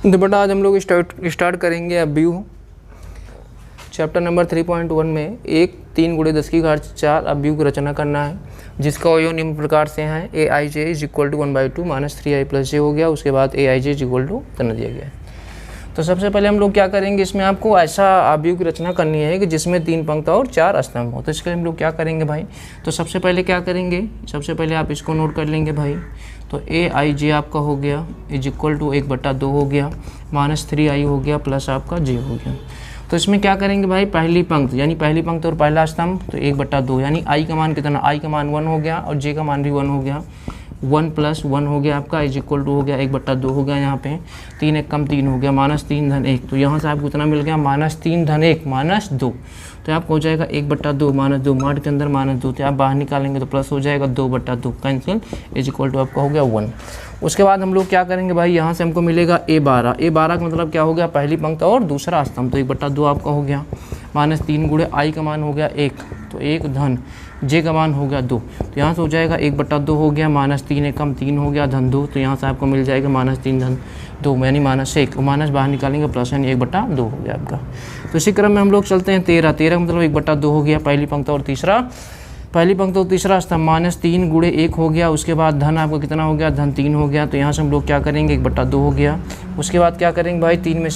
तो बेटा आज हम लोग स्टार्ट करेंगे अव्यूह चैप्टर नंबर 3.1 में 3 × 10⁴ अव्यूह की रचना करना है, जिसका अवयव निम्न प्रकार से हैं। A I J is equal to 1/2 minus 3i plus J हो गया। उसके बाद A I J is equal to इतना दिया गया है। तो सबसे पहले हम लोग क्या करेंगे, इसमें आपको ऐसा अव्यूह की रचना करनी है कि जिसमें 3 पंक्ति और 4 स्तंभ हो। तो इसके लिए हम लोग क्या करेंगे भाई, तो सबसे पहले क्या करेंगे, सबसे पहले आप इसको नोट कर लेंगे भाई। तो ए आई जे आपका हो गया इज इक्वल टू 1/2 हो गया माइनस 3i हो गया प्लस आपका जे हो गया। तो इसमें क्या करेंगे भाई, पहली पंक्ति यानी पहली पंक्ति और पहला स्तंभ तो 1/2 यानी आई का मान कितना, आई का मान 1 हो गया और जे का मान भी 1 हो गया। 1 + 1 हो गया आपका इज इक्वल टू हो गया 1/2 हो गया। यहाँ पे 3 × 1 = 3 हो गया माइनस 3 धन 1। तो यहाँ से आपको कितना मिल गया, माइनस 3 धन 1 माइनस 2। तो आपको हो जाएगा 1/2 माइनस 2, मार्ट के अंदर माइनस 2, तो आप बाहर निकालेंगे तो प्लस हो जाएगा 2/2 कैंसिल इज इक्वल टू आपका हो गया 1। उसके बाद हम लोग क्या करेंगे भाई, यहाँ से हमको मिलेगा A12 का मतलब क्या हो गया, पहली पंक्ति और दूसरा स्तंभ। तो 1/2 आपका हो गया माइनस 3 × आई का मान हो गया 1, तो 1 धन जे का मान हो गया 2। तो यहाँ से हो जाएगा 1/2 हो गया माइनस 3 × 1 = 3 हो गया धन 2। तो यहाँ से आपको मिल जाएगा माइनस 3 धन 2 यानी माइनस 1, माइनस बाहर निकालेंगे प्लस यानी 1/2 हो गया आपका। तो इसी क्रम में हम लोग चलते हैं 13 मतलब 1/2 हो गया पहली पंक्ति और तीसरा स्तंभ माइनस 3 × 1 हो गया। उसके बाद धन आपका कितना हो गया, धन 3 हो गया। तो यहाँ से हम लोग क्या करेंगे, 1/2 हो गया। उसके बाद क्या करेंगे भाई, 3 में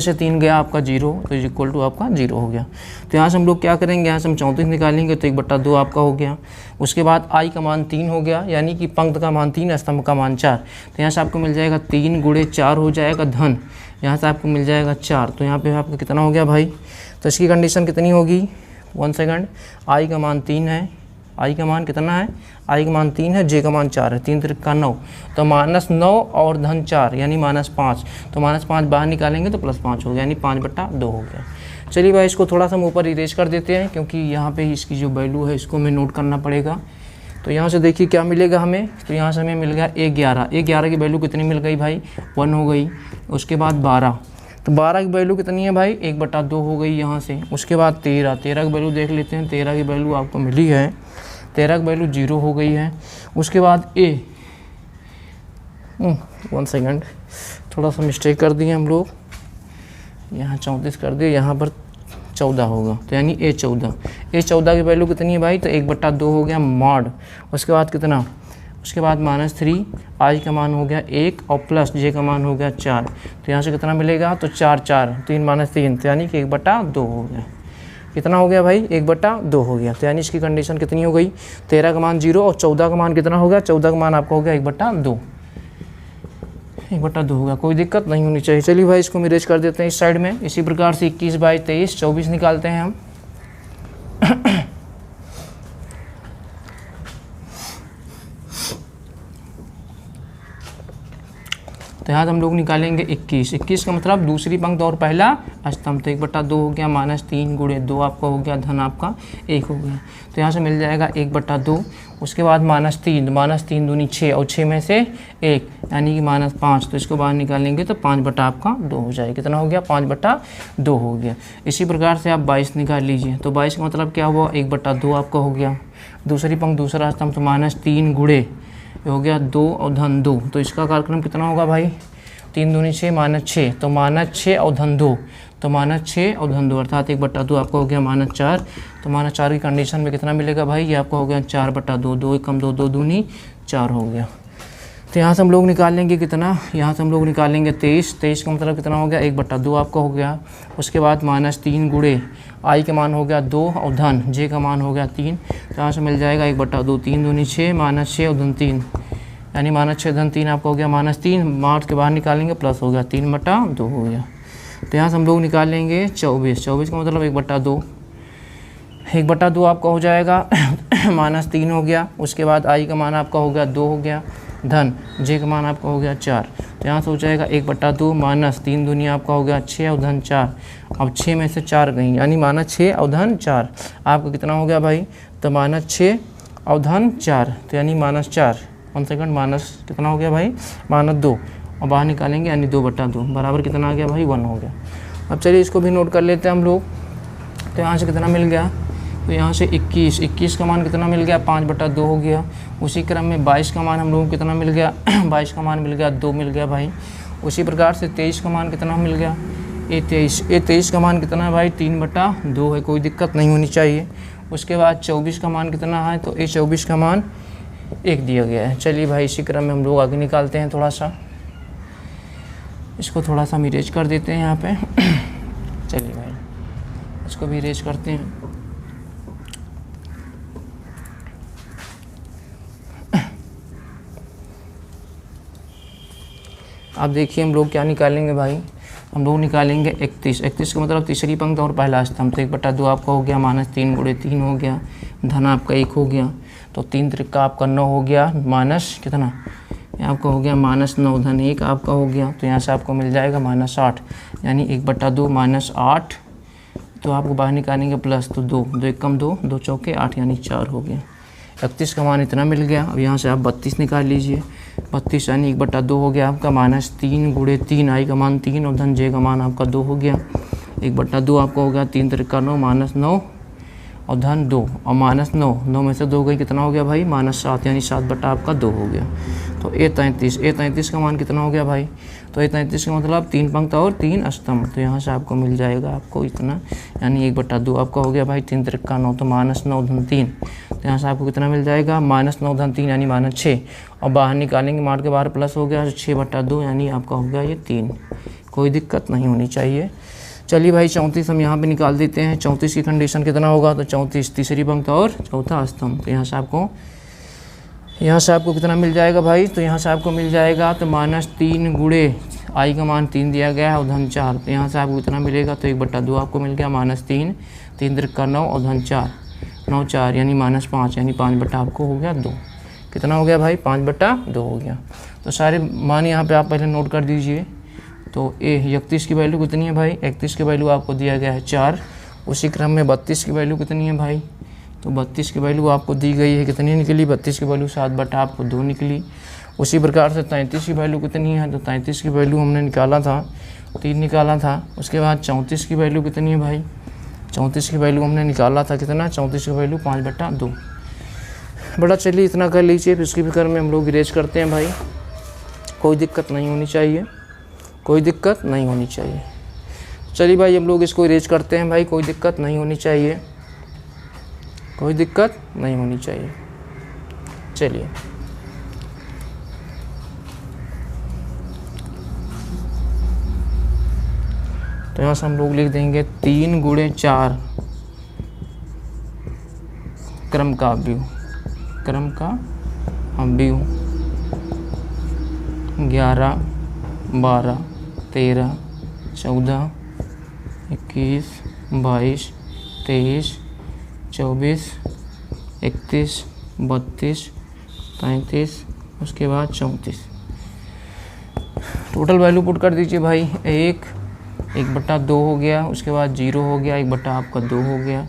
से 3 गया आपका 0, तो इज इक्वल टू आपका 0 हो गया। तो यहाँ से हम लोग क्या करेंगे, यहाँ से हम 34 निकालेंगे तो 1/2 आपका हो गया। उसके बाद आई का मान 3 हो गया यानी कि पंक्ति का मान 3 स्तंभ का मान 4। तो यहाँ से आपको मिल जाएगा 3 × 4 हो जाएगा धन, यहाँ से आपको मिल जाएगा 4। तो यहाँ पे आपका कितना हो गया भाई, तो इसकी कंडीशन कितनी होगी, 1 सेकंड। आई का मान 3 है, आई का मान कितना है, आई का मान 3 है, जे का मान 4 है, 3 × 3 = 9। तो -9 और धन 4 यानी -5। तो -5 बाहर निकालेंगे तो +5 हो गया यानी 5/2 हो गया। चलिए भाई इसको थोड़ा सा हम ऊपर इरेज कर देते हैं, क्योंकि यहाँ पे इसकी जो वैल्यू है इसको हमें नोट करना पड़ेगा। तो यहाँ से देखिए क्या मिलेगा हमें, तो यहाँ से हमें मिल गया A11 की वैल्यू कितनी मिल गई भाई, 1 हो गई। उसके बाद 12, तो 12 की वैल्यू कितनी है भाई, 1/2 हो गई यहाँ से। उसके बाद 13 की वैल्यू देख लेते हैं, 13 की वैल्यू आपको मिली है, 13 की वैल्यू 0 हो गई है। उसके बाद 1 सेकंड, थोड़ा सा मिस्टेक कर दिए हम लोग, यहाँ 34 कर दिए, यहाँ पर 14 होगा। तो यानी A14 की वैल्यू कितनी है भाई, तो 1/2 हो गया मॉड। उसके बाद कितना, उसके बाद -3 आई का मान हो गया 1 और प्लस जे का मान हो गया 4। तो यहाँ से कितना मिलेगा, तो 4 3 - 3 तो यानी कि 1/2 हो गया। कितना हो गया भाई, 1/2 हो गया। तो यानी इसकी कंडीशन कितनी हो गई, 13 का मान 0 और 14 का मान कितना हो गया, 14 का मान आपका हो गया 1/2 हो गया। कोई दिक्कत नहीं होनी चाहिए। चलिए भाई इसको इरेज कर देते हैं इस साइड में। इसी प्रकार से 21 / 23 24 निकालते हैं हम। तो यहाँ हम लोग निकालेंगे 21 का मतलब दूसरी पंक्ति और पहला स्तंभ। तो 1/2 हो गया माइनस 3 × 2 आपका हो गया धन आपका 1 हो गया। तो यहाँ से मिल जाएगा 1/2। उसके बाद -3 दूनी 6 और 6 में से 1 यानी कि -5। तो इसको बाहर निकालेंगे तो 5/2 हो जाएगा। कितना हो गया, 5/2 हो गया। इसी प्रकार से आप 22 निकाल लीजिए। तो 22 का मतलब क्या हुआ, 1/2 आपका हो गया। दूसरी पंक्ति दूसरा स्तंभ तो -3 × हो गया 2 और धन 2। तो इसका कार्यक्रम कितना होगा भाई, 3 दूनी 6 -6, तो -6 और धन 2, तो -6 और धन 2 अर्थात 1/2 आपका हो गया -4। तो -4 की कंडीशन में कितना मिलेगा भाई, ये आपका हो गया 4/2, 2 × 2 2 दूनी 4 हो गया। तो यहाँ से हम लोग निकालेंगे कितना, यहाँ से हम लोग निकालेंगे 23 का मतलब कितना हो गया, 1/2 आपका हो गया। उसके बाद -3 × आई का मान हो गया 2 और धन जे का मान हो गया 3। तो यहाँ से मिल जाएगा 1/2, 3 दूनी 6 -6 और धन 3 यानी -6 धन 3 आपका हो गया -3। मार्च के बाहर निकालेंगे प्लस हो गया 3/2 हो गया। तो यहाँ से हम लोग निकालेंगे 24 का मतलब 1/2 आपका हो जाएगा -3 हो गया। उसके बाद आई का मान आपका हो गया 2 हो गया धन जे का मान आपका हो गया 4। तो यहाँ से हो जाएगा 1/2 माइनस 3 दूनी आपका हो गया 6 और धन 4। अब 6 में से 4 गई यानी -6 और धन 4 आपका कितना हो गया भाई, तो -6 और धन 4 तो यानी -4। 1 सेकंड, माइनस कितना हो गया भाई, -2 और बाहर निकालेंगे यानी 2/2 बराबर कितना आ गया भाई, 1 हो गया। अब चलिए इसको भी नोट कर लेते हैं हम लोग। तो यहाँ से कितना मिल गया, तो यहाँ से 21 का मान कितना मिल गया, 5/2 हो गया। उसी क्रम में 22 का मान हम लोगों को कितना मिल गया 22 का मान मिल गया 2 मिल गया भाई। उसी प्रकार से 23 का मान कितना मिल गया, ए 23 का मान कितना है भाई 3/2 है, कोई दिक्कत नहीं होनी चाहिए। उसके बाद 24 का मान कितना है, तो ए 24 का मान 1 दिया गया है। चलिए भाई इसी क्रम में हम लोग आगे निकालते हैं। थोड़ा सा इसको थोड़ा सा हम इरेज कर देते हैं यहाँ पे। चलिए भाई इसको भी इरेज करते हैं। अब देखिए हम लोग क्या निकालेंगे भाई, हम लोग निकालेंगे 31 का मतलब तीसरी पंक्ति और पहला स्तंभ। तो 1/2 आपका हो गया, -3 × 3 हो गया, धन आपका 1 हो गया, तो 3 त्रिका आपका 9 हो गया, माइनस कितना आपका हो गया -9, धन 1 आपका हो गया। तो यहाँ से आपको मिल जाएगा -8, यानी 1/2 -8। तो आपको बाहर निकालेंगे प्लस, तो 2 1 कम 2 2 चौके 8 यानी 4 हो गया। 31 का मान इतना मिल गया। अब यहाँ से आप 32 निकाल लीजिए। 32 यानी 1/2 हो गया आपका, -3 × 3, आई का मान 3 और धन जे का मान आपका 2 हो गया। 1/2 आपका हो गया, 3 त्रिका 9, -9 और धन 2 और -9 में से 2 गई, कितना हो गया भाई -7, यानी 7 आपका 2 हो गया। तो ए 33 का मान कितना हो गया भाई, तो ए 33 का मतलब 3 पंक्ति और 3 स्तंभ। तो यहाँ से आपको मिल जाएगा आपको इतना, यानी 1/2 आपका हो गया भाई, 3 त्रिका 9, तो -9 धन 3। तो यहाँ से आपको कितना मिल जाएगा, -9 धन 3 यानी -6, और बाहर निकालेंगे, मार के बाहर प्लस हो गया, 6/2 यानी आपका हो गया ये 3। कोई दिक्कत नहीं होनी चाहिए। चलिए भाई 34 हम यहाँ पे निकाल देते हैं। 34 की कंडीशन कितना होगा, तो 34 तीसरी पंक्ति और चौथा स्तंभ। तो यहाँ से आपको कितना मिल जाएगा भाई, तो यहाँ से आपको मिल जाएगा तो -3 × आई का मान 3 दिया गया है और धन 4। तो यहाँ से आपको कितना मिलेगा, तो 1/2 आपको मिल गया, -3 3 त्रिका 9 और धन 4 9 4 यानी -5, यानी 5 आपको हो गया 2। कितना हो गया भाई, 5/2 हो गया। तो सारे मान यहाँ पे आप पहले नोट कर दीजिए। तो ए 31 की वैल्यू कितनी है भाई, 31 की वैल्यू आपको दिया गया है 4। उसी क्रम में 32 की वैल्यू कितनी है भाई, तो 32 की वैल्यू आपको दी गई है, कितनी निकली, 32 की वैल्यू 7/2 निकली। उसी प्रकार से 33 की वैल्यू कितनी है, तो 33 की वैल्यू हमने निकाला था 3 निकाला था। उसके बाद 34 की वैल्यू कितनी है भाई, 34 की वैल्यू हमने निकाला था कितना, 34 की वैल्यू 5/2। बड़ा चलिए इतना कर लीजिए, फिर उसकी फिक्र में हम लोग इरेज करते हैं भाई। कोई दिक्कत नहीं होनी चाहिए, कोई दिक्कत नहीं होनी चाहिए। चलिए भाई हम लोग इसको इरेज करते हैं भाई, कोई दिक्कत नहीं होनी चाहिए, कोई दिक्कत नहीं होनी चाहिए। चलिए तो यहाँ से हम लोग लिख देंगे 3 × 4 क्रम का अवयव, क्रम का अवयव 11 12 13 14 21 22 23 24 31 32 33 उसके बाद 34। टोटल वैल्यू पुट कर दीजिए भाई। 1/2 हो गया, उसके बाद 0 हो गया, 1 आपका 2 हो गया,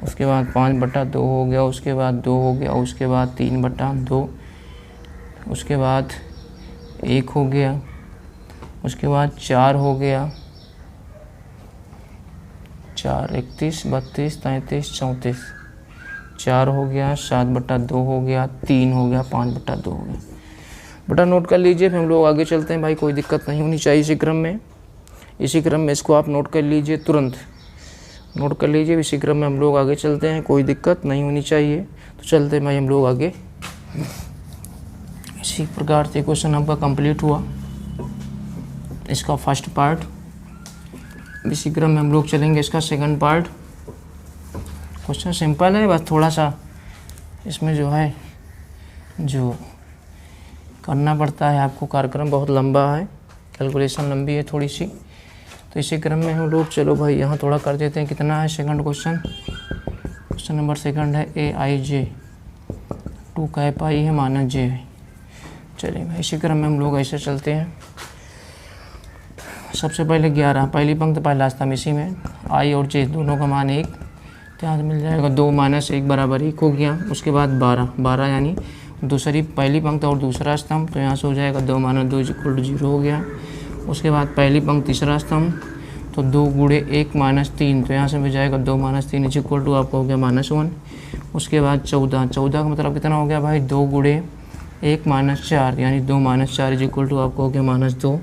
उसके बाद 5/2 हो गया, उसके बाद 2 हो गया, उसके बाद 3/2, उसके बाद 1 हो गया, उसके बाद 4 हो गया, 4 31 32 33 34, 4 हो गया, 7/2 हो गया, 3 हो गया, 5/2 हो गया। बटा नोट कर लीजिए, फिर हम लोग आगे चलते हैं भाई। कोई दिक्कत नहीं होनी चाहिए इसी क्रम में। इसी क्रम में इसको आप नोट कर लीजिए, तुरंत नोट कर लीजिए। इसी क्रम में हम लोग आगे चलते हैं, कोई दिक्कत नहीं होनी चाहिए। तो चलते हैं भाई हम लोग आगे। इसी प्रकार से क्वेश्चन आपका कंप्लीट हुआ, इसका फर्स्ट पार्ट। इसी क्रम में हम लोग चलेंगे इसका सेकंड पार्ट। क्वेश्चन सिंपल है, बस थोड़ा सा इसमें जो है जो करना पड़ता है आपको, कार्यक्रम बहुत लंबा है, कैलकुलेशन लंबी है थोड़ी सी। तो इसी क्रम में हम लोग चलो भाई यहाँ थोड़ा कर देते हैं। कितना है second question, question number second है AIJ 2 का पाई है माइनस J है। चलिए भाई इसी क्रम में हम लोग ऐसे चलते हैं। सबसे पहले 11 पहली पंक्ति पहला स्तंभ, इसी में I और J दोनों का मान 1, तो यहाँ से मिल जाएगा 2 - 1 = 1 हो गया। उसके बाद 12 यानी दूसरी पहली पंक्ति और दूसरा स्तंभ, तो यहाँ से हो जाएगा 2 - 2 = 0 हो गया। उसके बाद पहली पंक्ति तीसरा स्तंभ, तो 2 × 1 - 3, तो यहाँ से मिल जाएगा 2 - 3 = आपको हो गया -1। उसके बाद 14 का मतलब कितना हो गया भाई, 2 × 1 - 4 यानी 2 - 4 = आपको हो गया -2।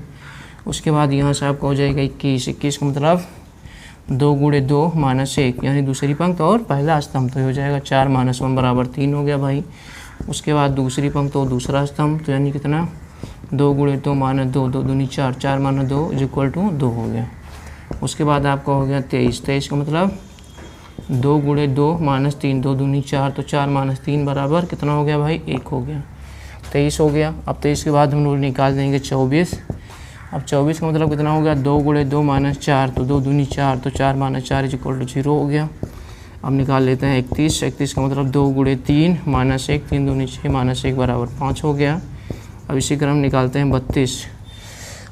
उसके बाद यहाँ से आपका हो जाएगा 21। 21 का मतलब 2 गुणे 2 माइनस 1 यानी दूसरी पंक्ति और पहला स्तंभ, तो हो जाएगा 4 माइनस 1 बराबर 3 हो गया भाई। उसके बाद दूसरी पंक्ति और दूसरा स्तंभ, तो यानी कितना 2 गुणे 2 माइनस 2, 2 दूनी 4, 4 माइनस 2 इज इक्वल टू 2 हो गया। उसके बाद आपका हो गया 23। 23 का मतलब 2 गुणे 2 माइनस 3, 2 दूनी 4, तो 4 माइनस 3 बराबर कितना हो गया भाई 1 हो गया। 23 हो गया। अब 23 के बाद हम लोग निकाल देंगे 24। अब 24 का मतलब कितना हो गया 2 गुणे 2 माइनस 4, तो 2 दूनी 4, तो 4 माइनस 4 इज इक्वल टू 0 हो गया। अब निकाल लेते हैं 31। 31 का मतलब 2 गुणे 3 माइनस 1, 3 दूनी 6 माइनस 1 बराबर 5 हो गया। अब इसी क्रम निकालते हैं 32।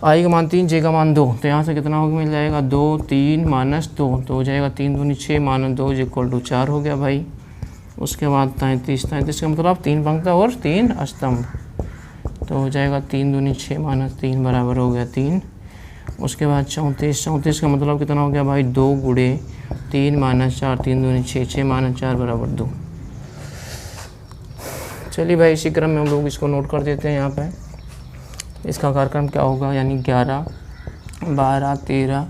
आई का मान 3, जे का मान 2, तो यहाँ से कितना होगा मिल जाएगा 2 3 माइनस 2, तो हो जाएगा 3 दूनी 6 माइनस 2 इज इक्वल टू 4 हो गया भाई। उसके बाद 33। 33 का मतलब 3 पंक्ति और 3 स्तंभ, तो हो जाएगा 3 दूनी 6 माइनस 3 बराबर हो गया 3। उसके बाद 34। 34 का मतलब कितना हो गया भाई 2 गुणे 3 माइनस 4, 3 दूनी 6, 6 माइनस 4 बराबर 2। चलिए भाई इसी क्रम में हम लोग इसको नोट कर देते हैं यहाँ पे। इसका कार्यक्रम क्या होगा, यानी 11 12 13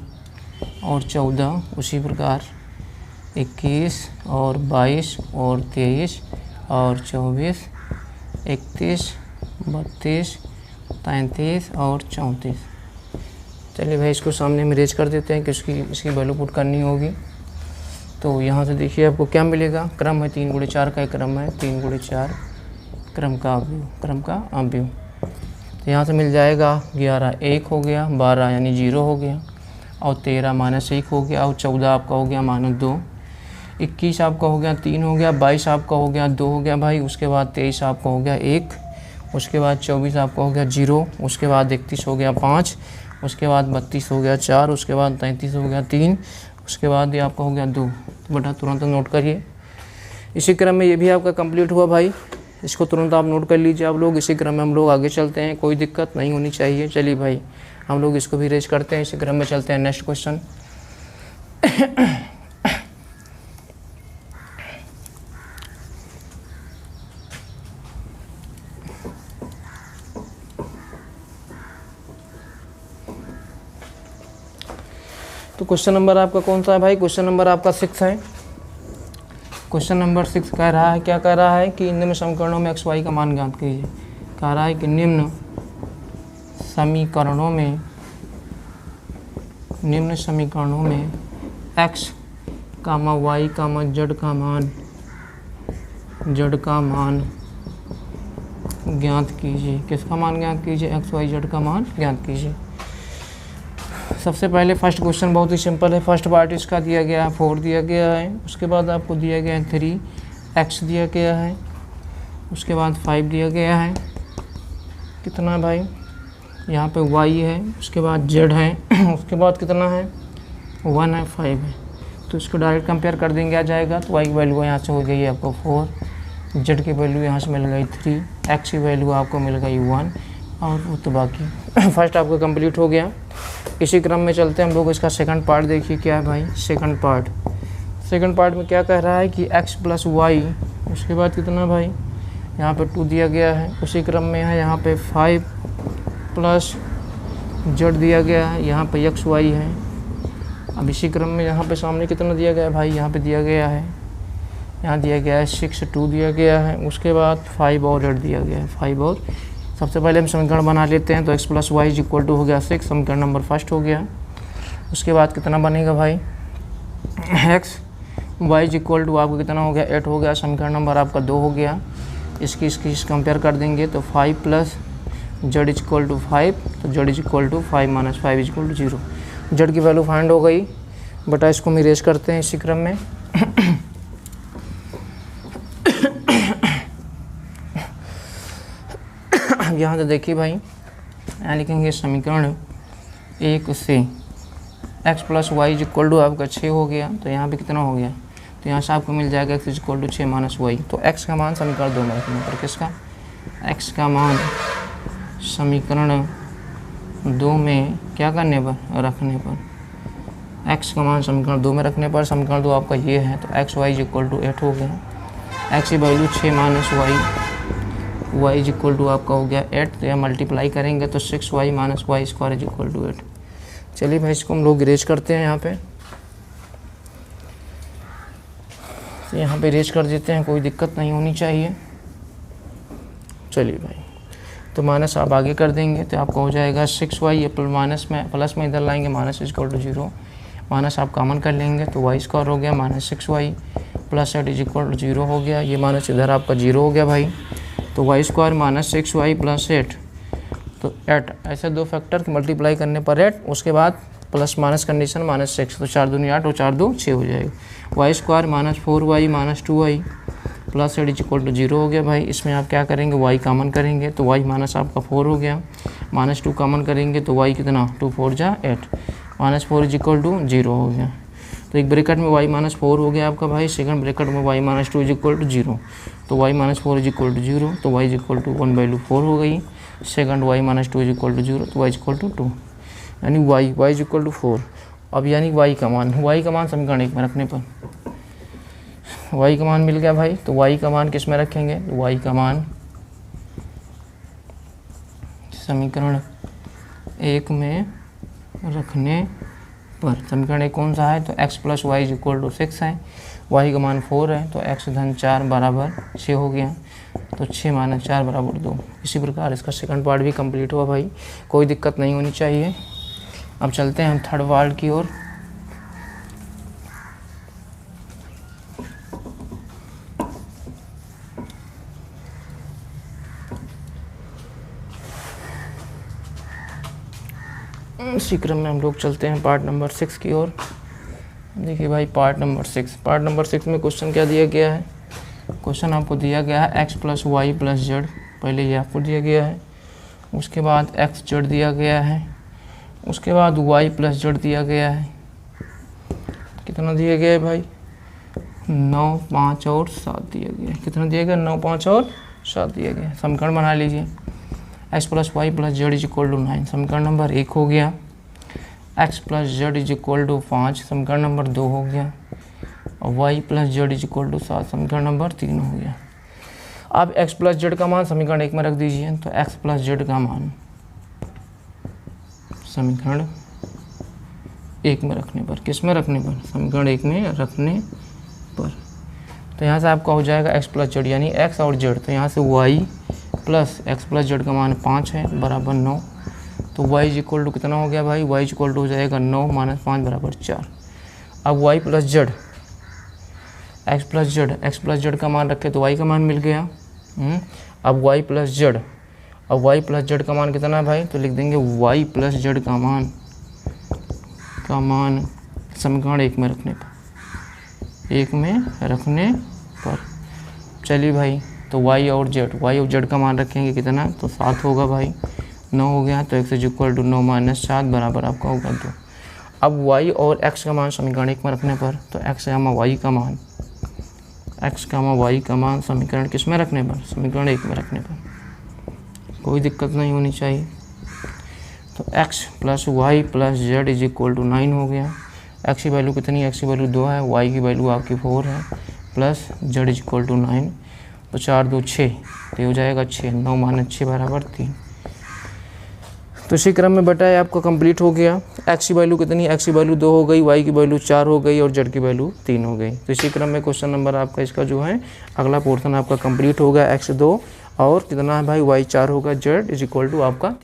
और 14, उसी प्रकार 21 और 22 और 23 और 24 31 32 33 और 34। चलिए भाई इसको सामने में रेज कर देते हैं कि इसकी वैल्यू पुट करनी होगी। तो यहाँ से देखिए आपको क्या मिलेगा, क्रम है 3 गुणे 4 का एक क्रम है, 3 गुणे 4 क्रम का अवयव। तो यहाँ से मिल जाएगा 11 1 हो गया, 12 यानी 0 हो गया, और 13 माइनस 1 हो गया, और 14 आपका हो गया माइनस 2, 21 आपका हो गया 3 हो गया, 22 आपका हो गया 2 हो गया भाई। उसके बाद 23 आपका हो गया 1, उसके बाद 24 आपका हो गया 0, उसके बाद 31 हो गया 5, उसके बाद 32 हो गया 4, उसके बाद 33 हो गया 3, उसके बाद ये आपका हो गया 2। तो बेटा तुरंत नोट करिए। इसी क्रम में ये भी आपका कंप्लीट हुआ भाई, इसको तुरंत आप नोट कर लीजिए आप लोग। इसी क्रम में हम लोग आगे चलते हैं, कोई दिक्कत नहीं होनी चाहिए। चलिए भाई हम लोग इसको भी रेज करते हैं, इसी क्रम में चलते हैं नेक्स्ट क्वेश्चन। तो क्वेश्चन नंबर आपका कौन सा है भाई, क्वेश्चन नंबर आपका 6 है। क्वेश्चन नंबर 6 कह रहा है, क्या कह रहा है कि निम्न समीकरणों में एक्स वाई का मान ज्ञात कीजिए। कह रहा है कि निम्न समीकरणों में एक्स कामा वाई कामा जेड का मान ज्ञात कीजिए। किसका मान ज्ञात कीजिए, एक्स वाई जेड का मान ज्ञात कीजिए। सबसे पहले फर्स्ट क्वेश्चन बहुत ही सिंपल है। फर्स्ट पार्ट इसका दिया गया है 4 दिया गया है, उसके बाद आपको दिया गया है 3x दिया गया है, उसके बाद 5 दिया गया है, कितना भाई यहाँ पे y है, उसके बाद z है, उसके बाद कितना है 1 है 5 है। तो इसको डायरेक्ट कंपेयर कर देंगे, आ जाएगा। तो y की वैल्यू यहाँ से हो गई आपको 4, z की वैल्यू यहाँ से मिल गई 3, x की वैल्यू आपको मिल गई 1, और वो तो बाकी फर्स्ट आपका कंप्लीट हो गया। इसी क्रम में चलते हैं हम लोग, इसका सेकंड पार्ट देखिए क्या है भाई। सेकंड पार्ट में क्या कह रहा है कि x प्लस वाई, उसके बाद कितना भाई यहाँ पे 2 दिया गया है, उसी क्रम में है यहाँ पे 5 प्लस z दिया गया है, यहाँ पे x y है। अब इसी क्रम में यहाँ पे सामने कितना दिया गया है भाई, यहाँ पे दिया गया है, यहाँ दिया गया है 6 2 दिया गया है, उसके बाद 5 और 8 दिया गया है 5 और। सबसे पहले हम समीकरण बना लेते हैं। तो x plus y is equal to हो गया 6, समीकरण नंबर फर्स्ट हो गया। उसके बाद कितना बनेगा भाई, x y is equal to आपको कितना हो गया 8 हो गया, समीकरण नंबर आपका 2 हो गया। इसकी कंपेयर कर देंगे तो 5 plus z is equal to 5, तो z is equal to 5 minus 5 is equal to 0। Z की वैल्यू फाइंड हो गई बटा, इसको हम इरेज करते हैं इसी क्रम में। यहाँ से देखिए भाई, यहाँ लिखेंगे समीकरण 1 से x plus y is equal to आपका 6 हो गया, तो यहाँ पे कितना हो गया, तो यहाँ से आपको मिल जाएगा x is equal to 6 minus y. तो x का मान समीकरण 2 में रखने पर, किसका x का मान समीकरण 2 में क्या करने पर, रखने पर, x का मान समीकरण 2 में रखने पर, समीकरण 2 आपका ये है, तो x y is equal to 8 हो गया। x की value 6 minus y, y is equal to आपका हो गया 8, तो यह मल्टीप्लाई करेंगे तो 6y minus y square is equal to 8। चलिए भाई इसको हम लोग इरेज करते हैं यहाँ पे, तो यहाँ पे इरेज कर देते हैं, कोई दिक्कत नहीं होनी चाहिए। चलिए भाई, तो माइनस आप आगे कर देंगे तो आपका हो जाएगा 6y, ये प्लस में इधर लाएंगे minus is equal to 0, minus आप कॉमन कर लेंगे तो वाई स्क्वायर हो गया minus 6y plus 8 is equal to 0 हो गया, ये माइनस इधर आपका 0 हो गया भाई। तो y square minus 6y plus 8, तो 8 ऐसे दो फैक्टर मल्टीप्लाई करने पर 8, उसके बाद प्लस माइनस कंडीशन माइनस 6, तो 4 दूनी 8 और 4 2 6 हो जाएगा। Y square minus 4y minus 2y plus 8 is equal to 0 हो गया भाई। इसमें आप क्या करेंगे, y कॉमन करेंगे तो y माइनस आपका 4 हो गया, माइनस 2 कॉमन करेंगे तो y कितना 2 4 जा 8, माइनस 4 इज इक्वल टू 0 हो गया। तो एक ब्रैकेट में y माइनस 4 हो गया आपका भाई, सेकंड ब्रैकेट में y minus 2 is equal to 0, तो y minus 4 is equal to 0, तो y इज इक्वल टू 1/4 हो गई। Second y minus 2 is equal to 0, तो y इज इक्वल टू 2, यानी y इज इक्वल टू 4। अब यानी y का मान समीकरण 1 में रखने पर y का मान मिल गया भाई। तो y का मान किस में रखेंगे, y का मान समीकरण 1 में रखने पर, समीकरण 1 कौन सा है, तो x plus y is equal to 6 है, y का मान 4 है, तो x धन 4 बराबर 6 हो गया, तो 6 माइनस 4 बराबर 2। इसी प्रकार इसका सेकंड पार्ट भी कंप्लीट हुआ भाई, कोई दिक्कत नहीं होनी चाहिए। अब चलते हैं हम थर्ड पार्ट की ओर। इसी क्रम में हम लोग चलते हैं पार्ट नंबर 6 की ओर। देखिए भाई पार्ट नंबर 6 में क्वेश्चन क्या दिया गया है, क्वेश्चन आपको दिया गया है x plus y plus z, पहले ये आपको दिया गया है, उसके बाद x जेड दिया गया है, उसके बाद y प्लस जेड दिया गया है, कितना दिया गया है भाई 9 5 और 7 दिया गया है, कितना दिया गया 9 5 और 7 दिया गया। समीकरण बना लीजिए, x plus y plus z is equal to 9, समीकरण नंबर 1 हो गया। x plus z is equal to 5, समीकरण नंबर 2 हो गया, और y plus z is equal to 7, समीकरण नंबर 3 हो गया। अब x प्लस जेड का मान समीकरण 1 में रख दीजिए, तो x प्लस जेड का मान समीकरण 1 में रखने पर, किस में रखने पर, समीकरण 1 में रखने पर, तो यहाँ से आपका हो जाएगा x प्लस जेड यानी x और जेड, तो यहाँ से y plus x plus Z का मान 5 है बराबर 9, तो y इज इक्वल टू कितना हो गया भाई, y इज इक्वल टू हो जाएगा 9 माइनस 5 बराबर 4। अब y plus Z x plus Z का मान रखे तो y का मान मिल गया। अब y प्लस जेड, अब y प्लस जेड का मान कितना है भाई, तो लिख देंगे y प्लस जेड का मान समीकरण 1 में रखने पर, चलिए भाई, तो y और z का मान रखेंगे कितना, तो 7 होगा भाई, 9 हो गया, तो x is equal to 9 minus 7 बराबर आपका होगा 2। अब y और x का मान समीकरण 1 में रखने पर, तो x y का मान समीकरण किस में रखने पर, समीकरण 1 में रखने पर, कोई दिक्कत नहीं होनी चाहिए। तो x plus y plus z is equal to 9 हो गया, x की वैल्यू कितनी है, x की वैल्यू 2 है, y की वैल्यू आपकी 4 है, plus z is equal to 9, तो 4 2 6, तो ये हो जाएगा 6, 9 माइनस 6 बराबर 3। तो इसी क्रम में बेटा आपका कंप्लीट हो गया। x की वैल्यू कितनी, x की वैल्यू 2 हो गई, y की वैल्यू 4 हो गई और z की वैल्यू 3 हो गई। तो इसी क्रम में क्वेश्चन नंबर आपका इसका जो है अगला पोर्शन आपका कंप्लीट होगा, x 2 और कितना है भाई y 4 होगा, z इज इक्वल टू आपका